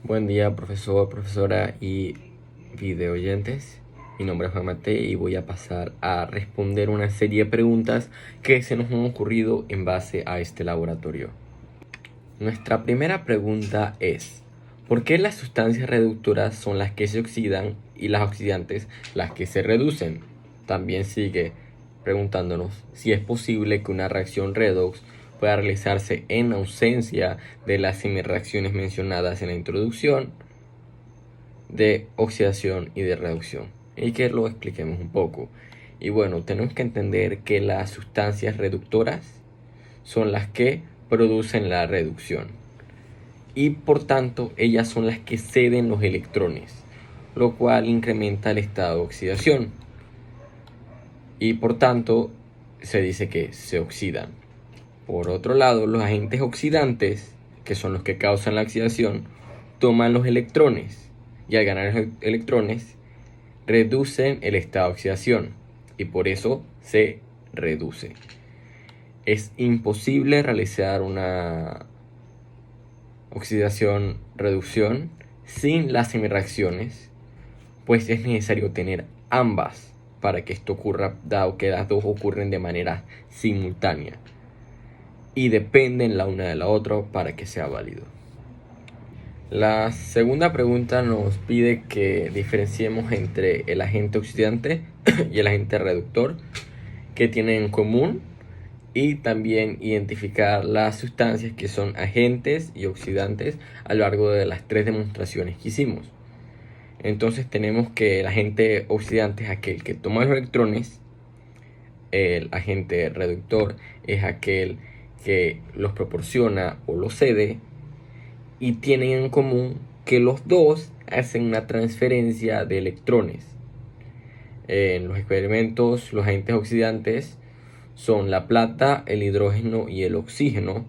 Buen día, profesor, profesora y video oyentes. Mi nombre es Juan Matei y voy a pasar a responder una serie de preguntas que se nos han ocurrido en base a este laboratorio. Nuestra primera pregunta es: ¿por qué las sustancias reductoras son las que se oxidan y las oxidantes las que se reducen? También sigue preguntándonos si es posible que una reacción redox pueda realizarse en ausencia de las semireacciones mencionadas en la introducción de oxidación y de reducción, y que lo expliquemos un poco. Y bueno, tenemos que entender que las sustancias reductoras son las que producen la reducción y por tanto ellas son las que ceden los electrones, lo cual incrementa el estado de oxidación y por tanto se dice que se oxidan. Por otro lado, los agentes oxidantes, que son los que causan la oxidación, toman los electrones y al ganar los electrones reducen el estado de oxidación y por eso se reduce. Es imposible realizar una oxidación-reducción sin las semireacciones, pues es necesario tener ambas para que esto ocurra, dado que las dos ocurren de manera simultánea y dependen la una de la otra para que sea válido. La segunda pregunta nos pide que diferenciemos entre el agente oxidante y el agente reductor, que tienen en común, y también identificar las sustancias que son agentes y oxidantes a lo largo de las tres demostraciones que hicimos. Entonces tenemos que el agente oxidante es aquel que toma los electrones, el agente reductor es aquel que los proporciona o los cede, y tienen en común que los dos hacen una transferencia de electrones. En los experimentos, los agentes oxidantes son la plata, el hidrógeno y el oxígeno,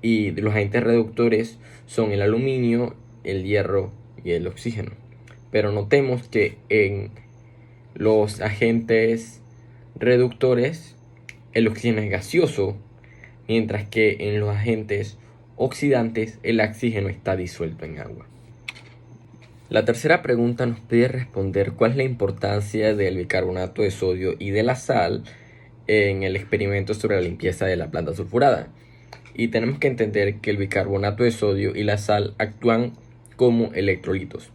y los agentes reductores son el aluminio, el hierro y el oxígeno. Pero notemos que en los agentes reductores el oxígeno es gaseoso, mientras que en los agentes oxidantes el oxígeno está disuelto en agua. La tercera pregunta nos pide responder cuál es la importancia del bicarbonato de sodio y de la sal en el experimento sobre la limpieza de la planta sulfurada. Y tenemos que entender que el bicarbonato de sodio y la sal actúan como electrolitos,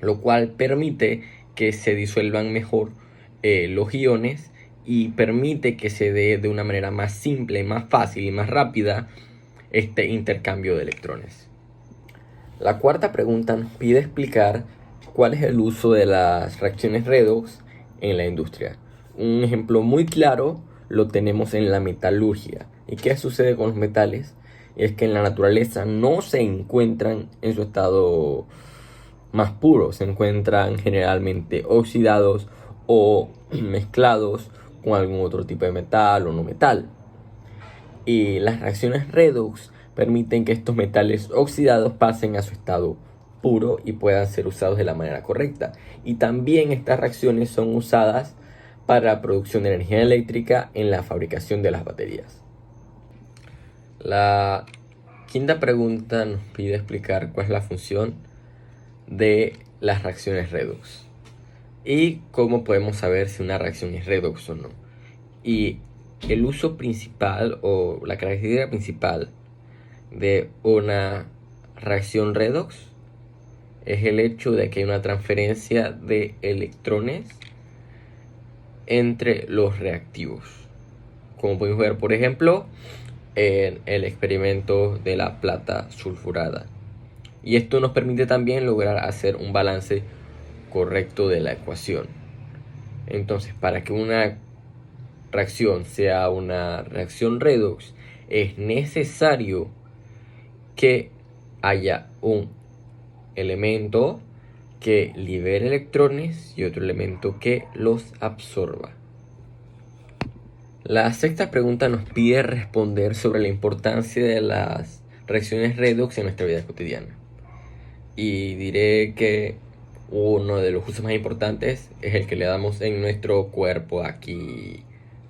lo cual permite que se disuelvan mejor los iones y permite que se dé de una manera más simple, más fácil y más rápida este intercambio de electrones. La cuarta pregunta nos pide explicar cuál es el uso de las reacciones redox en la industria. Un ejemplo muy claro lo tenemos en la metalurgia. ¿Y qué sucede con los metales? Es que en la naturaleza no se encuentran en su estado más puro, se encuentran generalmente oxidados o mezclados con algún otro tipo de metal o no metal. Y las reacciones redox permiten que estos metales oxidados pasen a su estado puro y puedan ser usados de la manera correcta. Y también estas reacciones son usadas para la producción de energía eléctrica en la fabricación de las baterías. La quinta pregunta nos pide explicar cuál es la función de las reacciones redox y cómo podemos saber si una reacción es redox o no. Y el uso principal o la característica principal de una reacción redox es el hecho de que hay una transferencia de electrones entre los reactivos, como podemos ver por ejemplo en el experimento de la plata sulfurada. Y esto nos permite también lograr hacer un balance correcto de la ecuación. Entonces, para que una reacción sea una reacción redox, es necesario que haya un elemento que libere electrones y otro elemento que los absorba. La sexta pregunta nos pide responder sobre la importancia de las reacciones redox en nuestra vida cotidiana. Y diré que uno de los usos más importantes es el que le damos en nuestro cuerpo aquí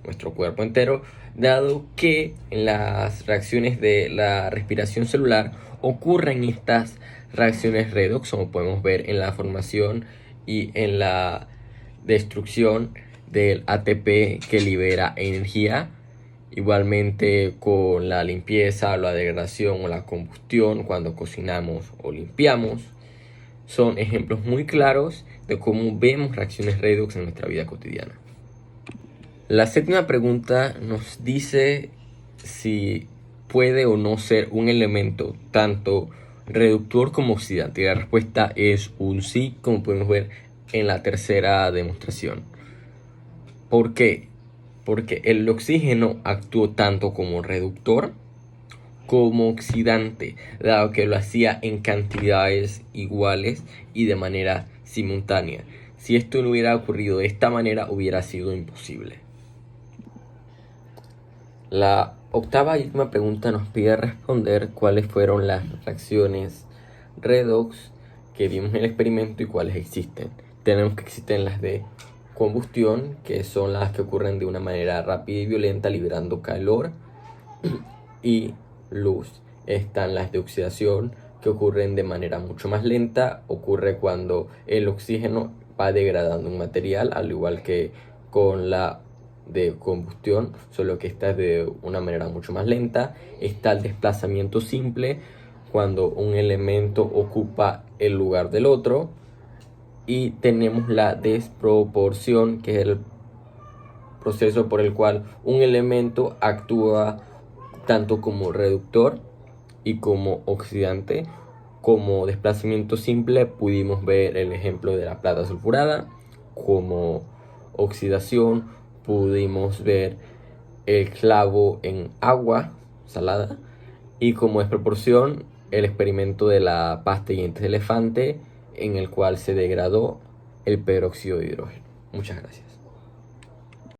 nuestro cuerpo entero, dado que en las reacciones de la respiración celular ocurren estas reacciones redox, como podemos ver en la formación y en la destrucción del ATP que libera energía. Igualmente con la limpieza, la degradación o la combustión cuando cocinamos o limpiamos. Son ejemplos muy claros de cómo vemos reacciones redox en nuestra vida cotidiana. La séptima pregunta nos dice si puede o no ser un elemento tanto reductor como oxidante. Y la respuesta es un sí, como podemos ver en la tercera demostración. ¿Por qué? Porque el oxígeno actúa tanto como reductor como oxidante, dado que lo hacía en cantidades iguales y de manera simultánea. Si esto no hubiera ocurrido de esta manera, hubiera sido imposible. La octava y última pregunta nos pide responder cuáles fueron las reacciones redox que vimos en el experimento y cuáles existen. Tenemos que existen las de combustión, que son las que ocurren de una manera rápida y violenta, liberando calor y luz. Están las de oxidación, que ocurren de manera mucho más lenta. Ocurre cuando el oxígeno va degradando un material, al igual que con la de combustión, solo que esta es de una manera mucho más lenta. Está el desplazamiento simple, cuando un elemento ocupa el lugar del otro. Y tenemos la desproporción, que es el proceso por el cual un elemento actúa tanto como reductor y como oxidante. Como desplazamiento simple pudimos ver el ejemplo de la plata sulfurada. Como oxidación pudimos ver el clavo en agua salada. Y como desproporción, el experimento de la pasta de dientes de elefante, en el cual se degradó el peróxido de hidrógeno. Muchas gracias.